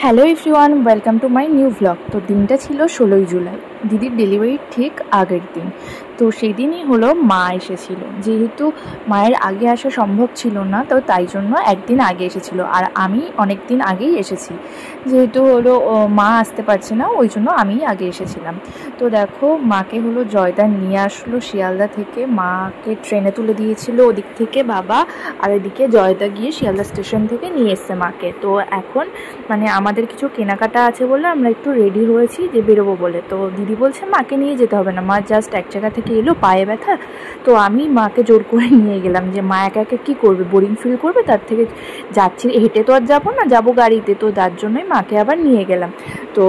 Hello everyone, welcome to my new vlog. তো দিনটা ছিল 16ই জুলাই, দিদির ডেলিভারির ঠিক আগের দিন। তো সেই দিনই হলো মা এসেছিল। যেহেতু মায়ের আগে আসা সম্ভব ছিল না, তো তাই জন্য একদিন আগে এসেছিল, আর আমি অনেক দিন আগেই এসেছি। যেহেতু হলো মা আসতে পারছে না, ওই জন্য আমি আগে এসেছিলাম। তো দেখো, মাকে হলো জয়দা নিয়ে আসলো শিয়ালদা থেকে। মাকে ট্রেনে তুলে দিয়েছিল ওদিক থেকে বাবা, আর এদিকে জয়দা গিয়ে শিয়ালদা স্টেশন থেকে নিয়ে এসছে মাকে। তো এখন মানে আমাদের কিছু কেনাকাটা আছে বলে আমরা একটু রেডি হয়েছি যে বেরোবো বলে। তো দিদি বলছে মাকে নিয়ে যেতে হবে না, মা জাস্ট এক জায়গা থেকে এলো, পায়ে ব্যথা। তো আমি মাকে জোর করে নিয়ে গেলাম, যে মা একা একা কী করবে, বোরিং ফিল করবে, তার থেকে যাচ্ছি হেঁটে তো আর যাবো না, যাবো গাড়িতে। তো তার জন্যই মাকে আবার নিয়ে গেলাম। তো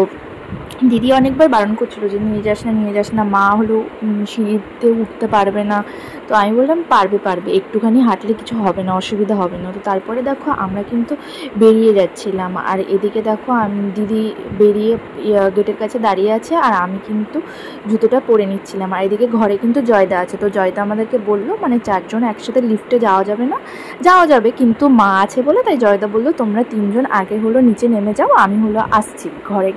দিদি অনেকবার বারণ করছিল যে নিয়ে যাস না, নিয়ে যাস না, মা হলো সিঁড়িতে উঠতে পারবে না। তো আমি বললাম পারবে পারবে, একটুখানি হাঁটলে কিছু হবে না, অসুবিধা হবে না। তো তারপরে দেখো আমরা কিন্তু বেরিয়ে যাচ্ছিলাম, আর এদিকে দেখো দিদি বেরিয়ে গেটের কাছে দাঁড়িয়ে আছে, আর আমি কিন্তু জুতোটা পরে নিচ্ছিলাম। আর এদিকে ঘরে কিন্তু জয়দা আছে। তো জয়দা আমাদেরকে বললো মানে 4 জন একসাথে লিফটে যাওয়া যাবে না, যাওয়া যাবে কিন্তু মা আছে বলে, তাই জয়দা বললো তোমরা 3 জন আগে হলো নিচে নেমে যাও, আমি হলো আসছি, ঘরে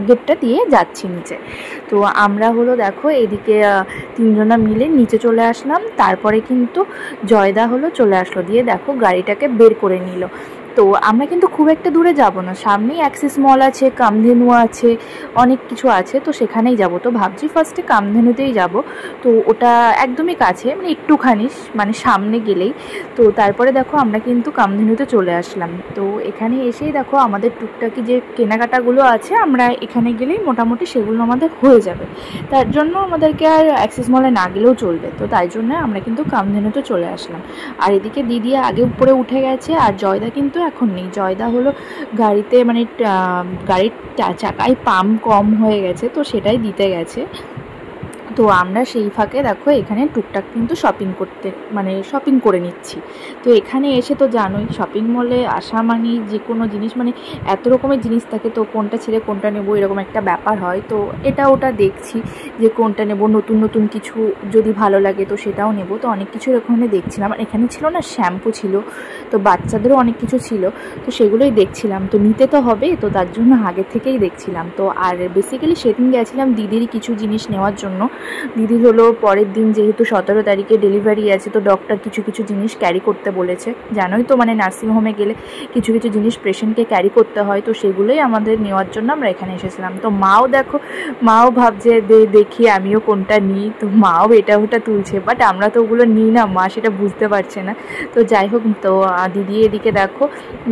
গেটটা দিয়ে যাচ্ছি নিচে। তো আমরা হলো দেখো এদিকে 3 জনা মিলে নিচে চলে আসলাম। তারপরে কিন্তু জয়দা হলো চলে আসলো, দিয়ে দেখো গাড়িটাকে বের করে নিল। তো আমরা কিন্তু খুব একটা দূরে যাব না, সামনেই অ্যাক্সিস মল আছে, কামধেনু আছে, অনেক কিছু আছে, তো সেখানেই যাব। তো ভাবছি ফার্স্টে কামধেনুতেই যাব। তো ওটা একদমই কাছে, মানে একটুখানি মানে সামনে গেলেই। তো তারপরে দেখো আমরা কিন্তু কামধেনুতে চলে আসলাম। তো এখানে এসেই দেখো আমাদের টুকটাকি যে কেনাকাটাগুলো আছে, আমরা এখানে গেলেই মোটামুটি সেগুলো আমাদের হয়ে যাবে। তার জন্য আমাদেরকে আর অ্যাক্সিস মলে না গেলেও চলবে। তো তাই জন্য আমরা কিন্তু কামধেনুতে চলে আসলাম। আর এদিকে দিদি আগে উপরে উঠে গেছে, আর জয়দা কিন্তু এখন নেই। জয়দা হলো গাড়িতে মানে গাড়ির চাকায় পাম্প কম হয়ে গেছে, তো সেটাই দিতে গেছে। তো আমরা সেই ফাঁকে দেখো এখানে টুকটাক কিন্তু শপিং করে নিচ্ছি। তো এখানে এসে তো জানোই, শপিং মলে আসা মানে যে কোনো জিনিস মানে এত রকমের জিনিস থাকে, তো কোনটা ছেড়ে কোনটা নেবো এরকম একটা ব্যাপার হয়। তো এটা ওটা দেখছি যে কোনটা নেব, নতুন নতুন কিছু যদি ভালো লাগে তো সেটাও নেব। তো অনেক কিছু ওখানে দেখছিলাম, আর এখানে ছিল না শ্যাম্পু ছিল, তো বাচ্চাদেরও অনেক কিছু ছিল, তো সেগুলোই দেখছিলাম। তো নিতে তো হবে, তো তার জন্য আগে থেকেই দেখছিলাম। তো আর বেসিক্যালি সেদিন গেছিলাম দিদির কিছু জিনিস নেওয়ার জন্য। দিদি হলো পরের দিন যেহেতু 17 তারিখে ডেলিভারি আছে, তো ডক্টর কিছু কিছু জিনিস ক্যারি করতে বলেছে। জানোই তো মানে নার্সিংহোমে গেলে কিছু কিছু জিনিস পেশেন্টকে ক্যারি করতে হয়, তো সেগুলোই আমাদের নেওয়ার জন্য আমরা এখানে এসেছিলাম। তো মাও দেখো, মাও ভাবছে দেখি আমিও কোনটা নিই, তো মাও এটা ওটা তুলছে, বাট আমরা তো ওগুলো নিই না, মা সেটা বুঝতে পারছে না। তো যাই হোক, তো দিদি এদিকে দেখো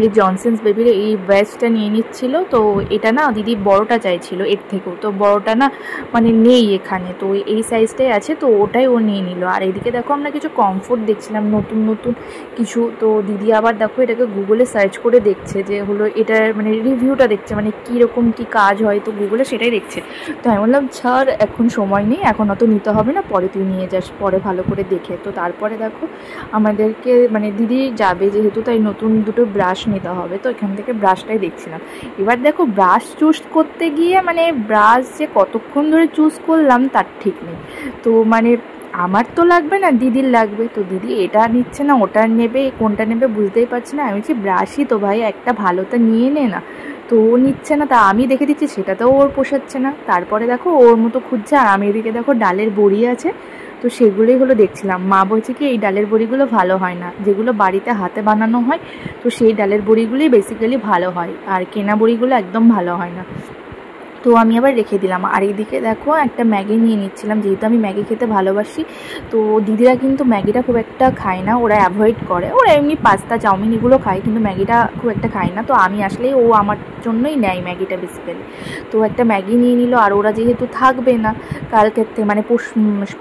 এই জনসন্স বেবির এই ব্যাচটা নিয়ে নিচ্ছিল। তো এটা না দিদি বড়টা চাইছিল এর থেকেও, তো বড়টা না মানে নেই এখানে, তো এই সাইজটাই আছে, তো ওটাই ও নিয়ে নিল। আর এদিকে দেখো আমরা কিছু কমফোর্ট দেখছিলাম নতুন নতুন কিছু। তো দিদি আবার দেখো এটাকে গুগলে সার্চ করে দেখছে, যে হলো এটার মানে রিভিউটা দেখছে, মানে কীরকম কী কাজ হয়, তো গুগলে সেটাই দেখছে। তো আমি বললাম ছাড়, এখন সময় নেই, এখন অত নিতে হবে না, পরে তুই নিয়ে যাস, পরে ভালো করে দেখে। তো তারপরে দেখো আমাদেরকে মানে দিদি যাবে যেহেতু, তাই নতুন দুটো ব্রাশ নিতে হবে। তো এখান থেকে ব্রাশটাই দেখছিলাম। এবার দেখো ব্রাশ চুজ করতে গিয়ে মানে ব্রাশ যে কতক্ষণ ধরে চুজ করলাম তার ঠিক নেই। তো মানে আমার তো লাগবে না, দিদির লাগবে, তো দিদি এটা নিচ্ছে না ওটা নেবে, কোনটা নেবে বুঝতেই পারছি না। আমি বলছি ব্রাশই তো ভাই, একটা ভালোটা নিয়ে নে না। তো ও নিচ্ছে না, তা আমি দেখে দিচ্ছি, সেটাতেও ওর পোষাচ্ছে না। তারপরে দেখো ওর মতো খুঁজছে, আর আমি এদিকে দেখো ডালের বড়ি আছে, তো সেগুলোই হলো দেখছিলাম। মা বলছে কি এই ডালের বড়িগুলো ভালো হয় না, যেগুলো বাড়িতে হাতে বানানো হয়, তো সেই ডালের বড়িগুলোই বেসিক্যালি ভালো হয়, আর কেনা বড়িগুলো একদম ভালো হয় না। তো আমি আবার রেখে দিলাম। আর এইদিকে দেখো একটা ম্যাগি নিয়ে নিচ্ছিলাম, যেহেতু আমি ম্যাগি খেতে ভালোবাসি। তো দিদিরা কিন্তু ম্যাগিটা খুব একটা খায় না, ওরা অ্যাভয়েড করে, ওরা এমনি পাস্তা চাউমিন এগুলো খায়, কিন্তু ম্যাগিটা খুব একটা খায় না। তো আমি আসলেই ও আমার জন্যই নেয় ম্যাগিটা বেসিক্যালি। তো একটা ম্যাগি নিয়ে নিল, আর ওরা যেহেতু থাকবে না কালকের থেকে মানে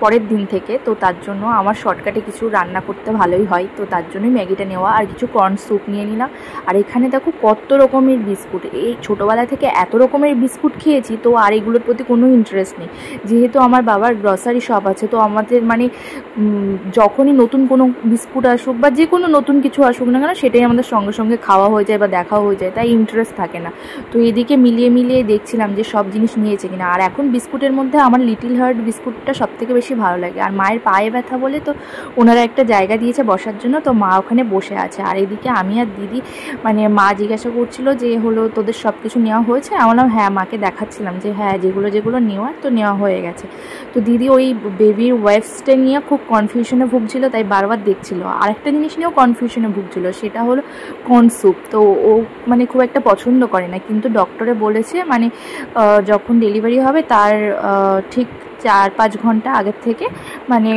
পরের দিন থেকে, তো তার জন্য আমার শর্টকাটে কিছু রান্না করতে ভালোই হয়, তো তার জন্যই ম্যাগিটা নেওয়া। আর কিছু কর্ন স্যুপ নিয়ে নিলাম। আর এখানে দেখো কত রকমের বিস্কুট, এই ছোটোবেলা থেকে এত রকমের বিস্কুট খেয়েছি, তো আর এগুলোর প্রতি কোনো ইন্টারেস্ট নেই। যেহেতু আমার বাবার গ্রসারি শপ আছে, তো আমাদের মানে যখনই নতুন কোনো বিস্কুট আসুক বা যে কোনো নতুন কিছু আসুক না কেন, সেটাই আমাদের সঙ্গে সঙ্গে খাওয়া হয়ে যায় বা দেখাও হয়ে যায়, তাই ইন্টারেস্ট থাকে না। তো এদিকে মিলিয়ে মিলিয়ে দেখছিলাম যে সব জিনিস নিয়েছে কিনা। আর এখন বিস্কুটের মধ্যে আমার লিটল হার্ট বিস্কুটটা সবথেকে বেশি ভালো লাগে। আর মায়ের পায়ে ব্যথা বলে তো ওনারা একটা জায়গা দিয়েছে বসার জন্য, তো মা ওখানে বসে আছে। আর এদিকে আমি আর দিদি, মানে মা জিজ্ঞাসা করছিল যে হলো তোদের সব কিছু নেওয়া হয়েছে? আমি বললাম হ্যাঁ, মাকে দেখাচ্ছিলাম যে হ্যাঁ যেগুলো যেগুলো নেওয়ার তো নেওয়া হয়ে গেছে। তো দিদি ওই বেবির ওয়েস্টে নিয়ে খুব কনফিউশনে ভুগছিল, তাই বারবার দেখছিল। আরেকটা জিনিস নিয়েও কনফিউশনে ভুগছিল, সেটা হলো কর্ন স্যুপ। তো ও মানে খুব একটা পছন্দ করে না, কিন্তু ডক্টরে বলেছে মানে যখন ডেলিভারি হবে তার ঠিক 4-5 ঘন্টা আগের থেকে মানে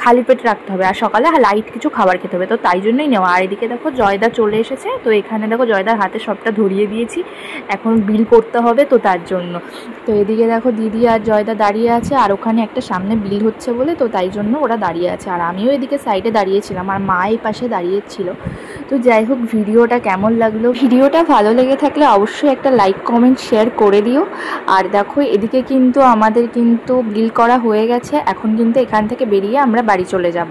খালি পেট রাখতে হবে, আর সকালে লাইট কিছু খাবার খেতে হবে, তো তাই জন্যই নেওয়া। আর এদিকে দেখো জয়দা চলে এসেছে, তো এখানে দেখো জয়দার হাতে সবটা ধরিয়ে দিয়েছি, এখন বিল করতে হবে তো তার জন্য। তো এদিকে দেখো দিদি আর জয়দা দাঁড়িয়ে আছে, আর ওখানে একটা সামনে বিল হচ্ছে বলে তো তাই জন্য ওরা দাঁড়িয়ে আছে। আর আমিও এদিকে সাইডে দাঁড়িয়েছিলাম, আর মা এই পাশে দাঁড়িয়েছিল। তো যাই হোক, ভিডিওটা কেমন লাগলো? ভিডিওটা ভালো লেগে থাকলে অবশ্যই একটা লাইক কমেন্ট শেয়ার করে দিও। আর দেখো এদিকে কিন্তু আমাদের কিন্তু বিল করা হয়ে গেছে, এখন কিন্তু এখান থেকে বেরিয়ে আমরা বাড়ি চলে যাব।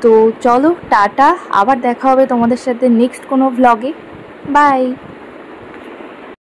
তো চলো টাটা, আবার দেখা হবে তোমাদের সাথে নেক্সট কোনো ভ্লগে। বাই।